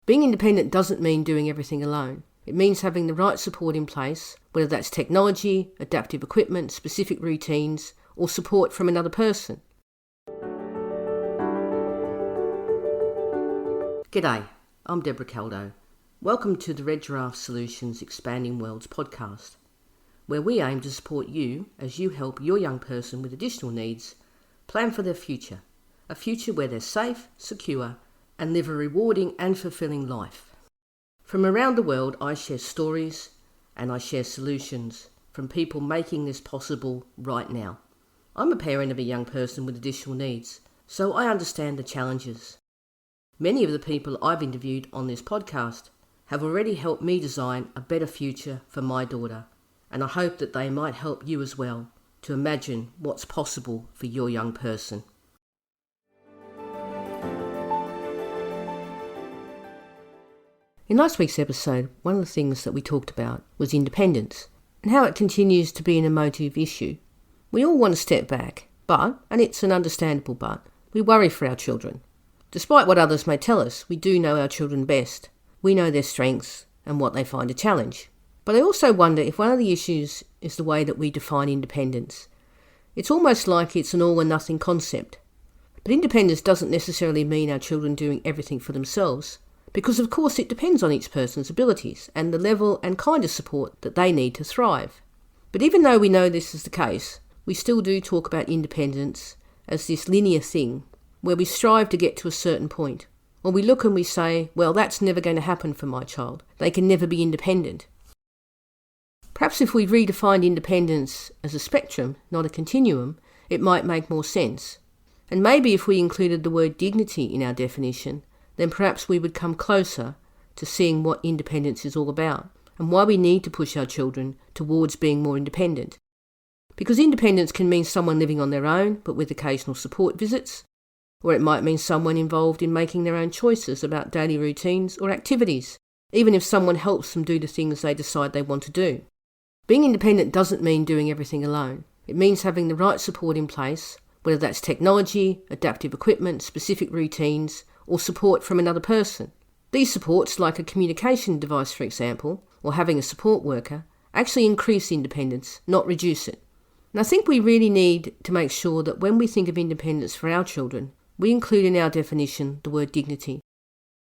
Being independent doesn't mean doing everything alone. It means having the right support in place, whether that's technology, adaptive equipment, specific routines, or support from another person. G'day, I'm Debra Caldow. Welcome to the Red Giraffe Solutions Expanding Worlds podcast, where we aim to support you as you help your young person with additional needs plan for their future, a future where they're safe, secure, and live a rewarding and fulfilling life. From around the world, I share stories and I share solutions from people making this possible right now. I'm a parent of a young person with additional needs, so I understand the challenges. Many of the people I've interviewed on this podcast have already helped me design a better future for my daughter, and I hope that they might help you as well to imagine what's possible for your young person. In last week's episode, one of the things that we talked about was independence and how it continues to be an emotive issue. We all want to step back, but, and it's an understandable but, we worry for our children. Despite what others may tell us, we do know our children best. We know their strengths and what they find a challenge. But I also wonder if one of the issues is the way that we define independence. It's almost like it's an all or nothing concept. But independence doesn't necessarily mean our children doing everything for themselves, because of course it depends on each person's abilities and the level and kind of support that they need to thrive. But even though we know this is the case, we still do talk about independence as this linear thing where we strive to get to a certain point. Or we look and we say, well, that's never going to happen for my child. They can never be independent. Perhaps if we redefined independence as a spectrum, not a continuum, it might make more sense. And maybe if we included the word dignity in our definition, then perhaps we would come closer to seeing what independence is all about and why we need to push our children towards being more independent. Because independence can mean someone living on their own, but with occasional support visits, or it might mean someone involved in making their own choices about daily routines or activities, even if someone helps them do the things they decide they want to do. Being independent doesn't mean doing everything alone. It means having the right support in place, whether that's technology, adaptive equipment, specific routines, or support from another person. These supports, like a communication device for example, or having a support worker, actually increase independence, not reduce it. And I think we really need to make sure that when we think of independence for our children, we include in our definition the word dignity.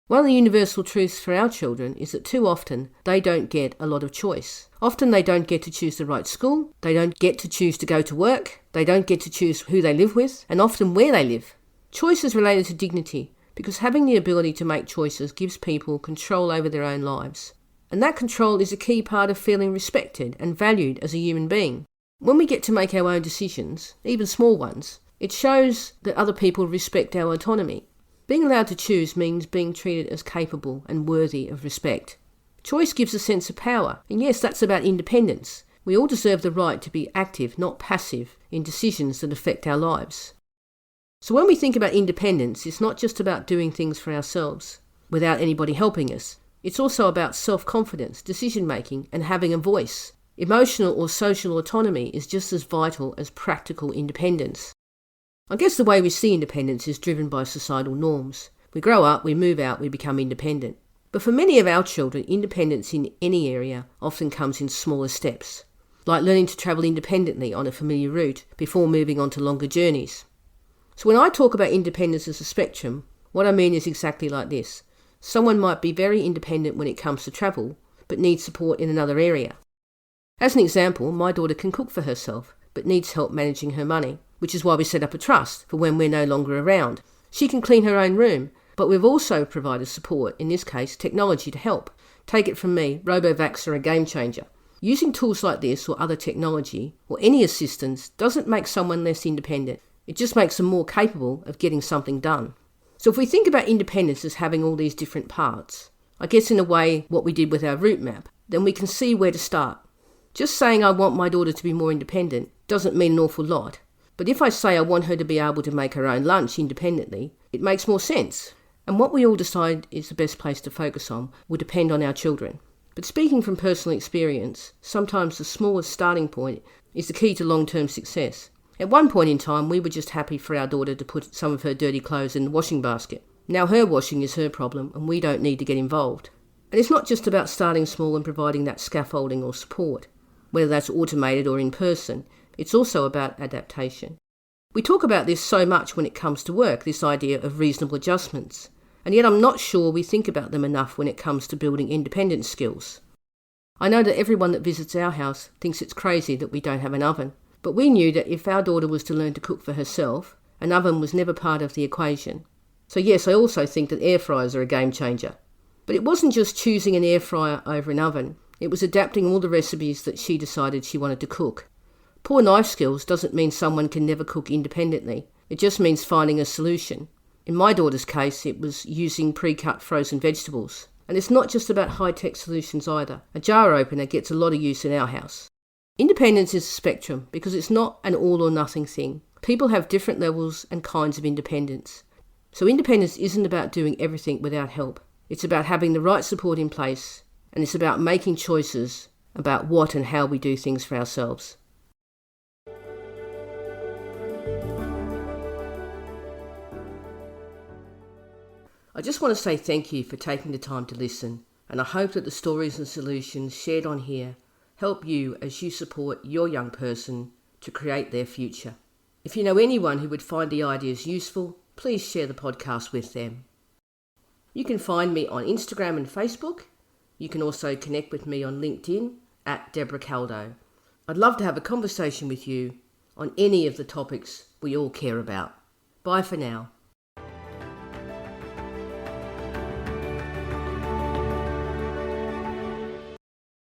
One of the universal truths for our children is that too often they don't get a lot of choice. Often they don't get to choose the right school, they don't get to choose to go to work, they don't get to choose who they live with, and often where they live. Choice is related to dignity, because having the ability to make choices gives people control over their own lives. And that control is a key part of feeling respected and valued as a human being. When we get to make our own decisions, even small ones, it shows that other people respect our autonomy. Being allowed to choose means being treated as capable and worthy of respect. Choice gives a sense of power, and yes, that's about independence. We all deserve the right to be active, not passive, in decisions that affect our lives. So when we think about independence, it's not just about doing things for ourselves, without anybody helping us. It's also about self-confidence, decision-making, and having a voice. Emotional or social autonomy is just as vital as practical independence. I guess the way we see independence is driven by societal norms. We grow up, we move out, we become independent. But for many of our children, independence in any area often comes in smaller steps, like learning to travel independently on a familiar route before moving on to longer journeys. So when I talk about independence as a spectrum, what I mean is exactly like this. Someone might be very independent when it comes to travel, but needs support in another area. As an example, my daughter can cook for herself, but needs help managing her money, which is why we set up a trust for when we're no longer around. She can clean her own room, but we've also provided support, in this case technology, to help. Take it from me, RoboVacs are a game changer. Using tools like this or other technology, or any assistance, doesn't make someone less independent. It just makes them more capable of getting something done. So if we think about independence as having all these different parts, I guess in a way what we did with our route map, then we can see where to start. Just saying I want my daughter to be more independent doesn't mean an awful lot. But if I say I want her to be able to make her own lunch independently, it makes more sense. And what we all decide is the best place to focus on will depend on our children. But speaking from personal experience, sometimes the smallest starting point is the key to long-term success. At one point in time, we were just happy for our daughter to put some of her dirty clothes in the washing basket. Now her washing is her problem and we don't need to get involved. And it's not just about starting small and providing that scaffolding or support, whether that's automated or in person. It's also about adaptation. We talk about this so much when it comes to work, this idea of reasonable adjustments, and yet I'm not sure we think about them enough when it comes to building independence skills. I know that everyone that visits our house thinks it's crazy that we don't have an oven, but we knew that if our daughter was to learn to cook for herself, an oven was never part of the equation. So yes, I also think that air fryers are a game changer. But it wasn't just choosing an air fryer over an oven, it was adapting all the recipes that she decided she wanted to cook. Poor knife skills doesn't mean someone can never cook independently, it just means finding a solution. In my daughter's case, it was using pre-cut frozen vegetables. And it's not just about high-tech solutions either. A jar opener gets a lot of use in our house. Independence is a spectrum because it's not an all or nothing thing. People have different levels and kinds of independence. So independence isn't about doing everything without help. It's about having the right support in place, and it's about making choices about what and how we do things for ourselves. I just want to say thank you for taking the time to listen, and I hope that the stories and solutions shared on here help you as you support your young person to create their future. If you know anyone who would find the ideas useful, please share the podcast with them. You can find me on Instagram and Facebook. You can also connect with me on LinkedIn at Debra Caldow. I'd love to have a conversation with you on any of the topics we all care about. Bye for now.